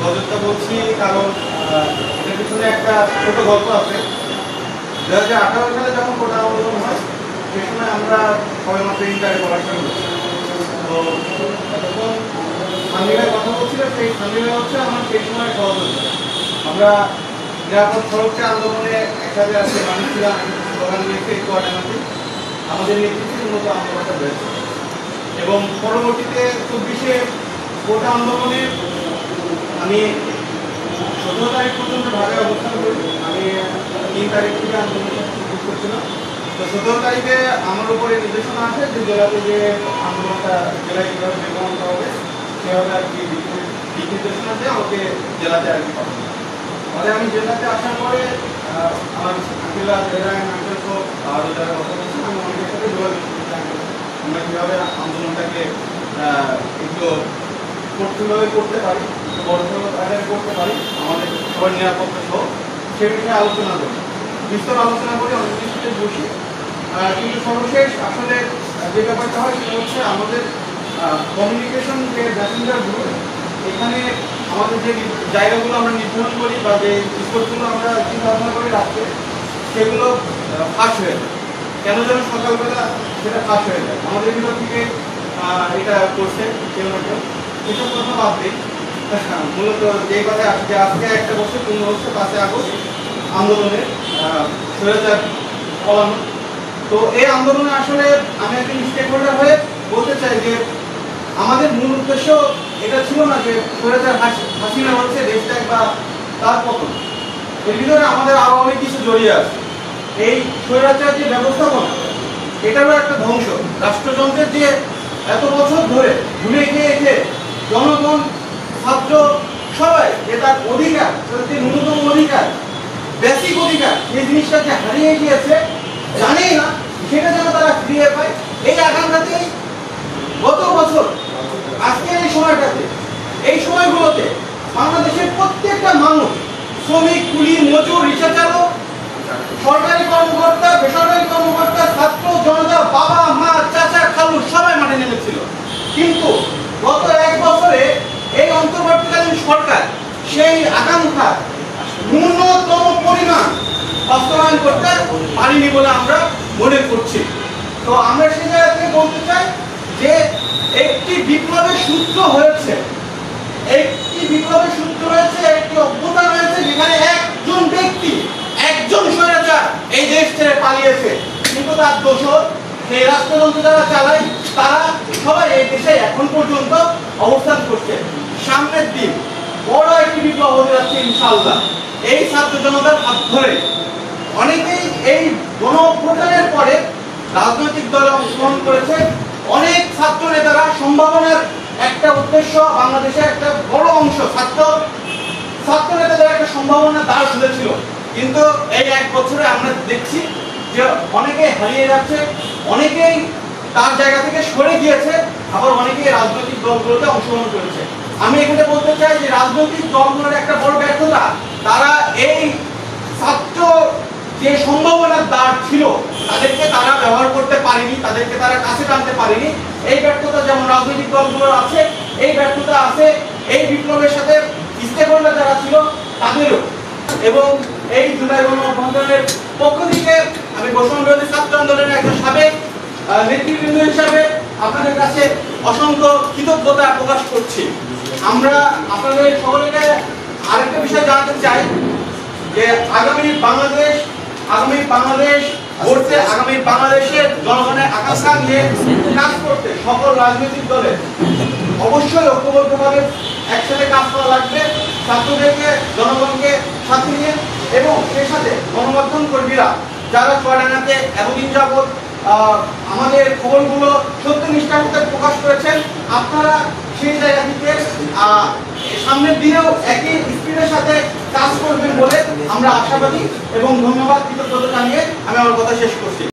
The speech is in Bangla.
গজলটা বলছি কারণ এটার পিছনে একটা ছোট গল্প আছে। 2018 সালে যখন কোটা আন্দোলন হয় সেই সময় আমরা সবাই মাত্র ইন্টারে পড়াশোনা করছি। তো তখন সান্দিরায় কথা বলছিল, সেই সান্দিরা হচ্ছে আমার সেই সময় সহযোগী। আমরা নিরাপদ সড়কটা আন্দোলনে একসাথে আসছে মানুষ ছিলাম, স্লোগান দিয়েছে একটু আটানাতে আমাদের নেতৃত্বে মূলত আন্দোলনটা হয়েছে। এবং পরবর্তীতে 24-এ কোটা আন্দোলনে আমি 17 তারিখ পর্যন্ত ঢাকায় অবস্থান করি। আমি 3 তারিখ থেকে আন্দোলনটা শুরু করছিলাম। তো 17 তারিখে আমার উপরে নির্দেশনা আছে যে জেলাতে যে আন্দোলনটা জেলায় কীভাবে নির্গমন করা হবে সেভাবে আর কি দিক নির্দেশনা দিয়ে আমাকে জেলাতে আর কি পাঠানো। তাহলে আমি জেলাতে আসার পরে আমার আঙ্কেলরা জেলা আঙ্কেলকে আরও যারা কথা বলছেন আমি অনেকের সাথে যোগাযোগ করছি আমরা কীভাবে আন্দোলনটাকে একটু কঠিনভাবে করতে পারি, বড় আকারে করতে পারি, আমাদের সবার নিরাপত্তা সহ সে বিষয়ে আলোচনা করি, বিস্তর আলোচনা করে অনেক কিছুতে বসি। কিন্তু সর্বশেষ আসলে যে ব্যাপারটা হয় সেটা হচ্ছে আমাদের কমিউনিকেশন যে প্যাসেঞ্জারগুলো এখানে আমাদের যে জায়গাগুলো আমরা নির্ধারণ করি বা যে স্পটগুলো আমরা চিন্তাভাবনা করে রাখতে সেগুলো ফাঁস হয়ে যায়। কেন যেন সকালবেলা সেটা ফাঁস হয়ে যায়, আমাদের ভিতর থেকে এটা করছে কেউ না কেউ। এসব কথা বাদ দিই, মূলত যে কথা আসছে আজকে একটা বছর পূর্ণ হচ্ছে 5 আগস্ট আন্দোলনের স্বৈরাচার ফলানো। তো এই আন্দোলনে আসলে আমি একজন স্টেক হোল্ডার হয়ে বলতে চাই যে আমাদের মূল উদ্দেশ্য এটা ছিল না যে স্বৈরাচার হাসিনা হচ্ছে দেশ ত্যাগ বা তার পতন। এর ভিতরে আমাদের আরো অনেক কিছু জড়িয়ে আছে। এই স্বৈরাচার যে ব্যবস্থাপনা এটারও একটা ধ্বংস। রাষ্ট্রযন্ত্রের যে এত বছর ধরে ঘুরে গিয়ে জনগণ ছাত্র সবাই যে তার অধিকার, যে ন্যূনতম অধিকার, বেসিক অধিকার, এই জিনিসটা যে হারিয়ে গিয়েছে জানেই না, সেটা যেন তারা ফিরিয়ে পায় এই আকাঙ্ক্ষাতেই গত বছর আজকের এই সময়টাতে এই সময়গুলোতে বাংলাদেশের প্রত্যেকটা মানুষ, শ্রমিক, কুলি, মজুর, রিক্সা চালক, সরকারি কর্মকর্তা, বেসরকারি কর্মকর্তা, ছাত্র জনতা, বাবা মা চাচা খালু সবাই মাঠে নেমেছিল। কিন্তু গত 1 বছরে এই অন্তর্বর্তীকালীন সরকার সেই আকাঙ্ক্ষা ন্যূনতম পরিমাণ বাস্তবায়ন করতে পারিনি বলে আমরা মনে করছি। তো আমরা সেই জায়গা থেকে বলতে চাই যে একটি বিপ্লবের সূত্র হয়েছে, একটি অভ্যুত্থান হয়েছে যেখানে একজন ব্যক্তি, একজন স্বৈরাচার এই দেশ ছেড়ে পালিয়েছে। কিন্তু তার দোষর সেই রাষ্ট্রযন্ত্র যারা চালায় তারা সবাই এই দেশে এখন পর্যন্ত অবস্থান করছে। সামনের দিন বড় একটি বিপ্লব হতে যাচ্ছে ইনশাআল্লাহ এই ছাত্র জনতার হাত ধরে। অনেকেই এই গণ অভ্যুত্থানের পরে রাজনৈতিক দলে অংশগ্রহণ করেছে। অনেক ছাত্র নেতারা সম্ভাবনার একটা উদ্দেশ্য বাংলাদেশের একটা বড় অংশ ছাত্র নেতাদের একটা সম্ভাবনা দ্বার খুলেছিল। কিন্তু এই 1 বছরে আমরা দেখছি যে অনেকেই হারিয়ে যাচ্ছে, অনেকেই তার জায়গা থেকে সরে গিয়েছে, আবার অনেকেই রাজনৈতিক দলগুলোতে অংশগ্রহণ করেছে। আমি এখানে বলতে চাই যে রাজনৈতিক দলগুলোর একটা বড় ব্যর্থতা, তারা এই ছাত্র যে সম্ভাবনার দ্বার ছিল তাদেরকে তারা ব্যবহার করতে পারেনি, তাদেরকে তারা কাছে টানতে পারেনি। এই ব্যর্থতা যেমন রাজনৈতিক দলগুলোর আছে, এই ব্যর্থতা আছে এই বিপ্লবের সাথে স্টেক হোল্ডার যারা ছিল তাদেরও। এবং এই জুলাই গণ অভ্যুত্থানের পক্ষ থেকে আমি বৈষম্য বিরোধী ছাত্র আন্দোলনের একজন সাবেক নেতৃবৃন্দ হিসাবে আপনাদের কাছে অসংখ্য কৃতজ্ঞতা প্রকাশ করছি। আমরা আপনাদের সকলকে আরেকটা বিষয় জানাতে চাই যে আগামী বাংলাদেশ গড়তে, আগামী বাংলাদেশের জনগণের আকাঙ্ক্ষা নিয়ে কাজ করতে সকল রাজনৈতিক দলের অবশ্যই ঐক্যবদ্ধভাবে একসাথে কাজ করা লাগবে। ছাত্রদেরকে, জনগণকে সাথে নিয়ে এবং সেই সাথে গণমাধ্যম কর্মীরা যারা চুয়াডাঙ্গাতে এতদিন যাবৎ আমাদের খবরগুলো সত্যনিষ্ঠার সাথে প্রকাশ করেছেন, আপনারা সেই জায়গা থেকে সামনের দিনেও একই স্পিডের সাথে কাজ করবেন বলে আমরা আশাবাদী এবং ধন্যবাদ, কৃতজ্ঞতা জানিয়ে আমি আমার কথা শেষ করছি।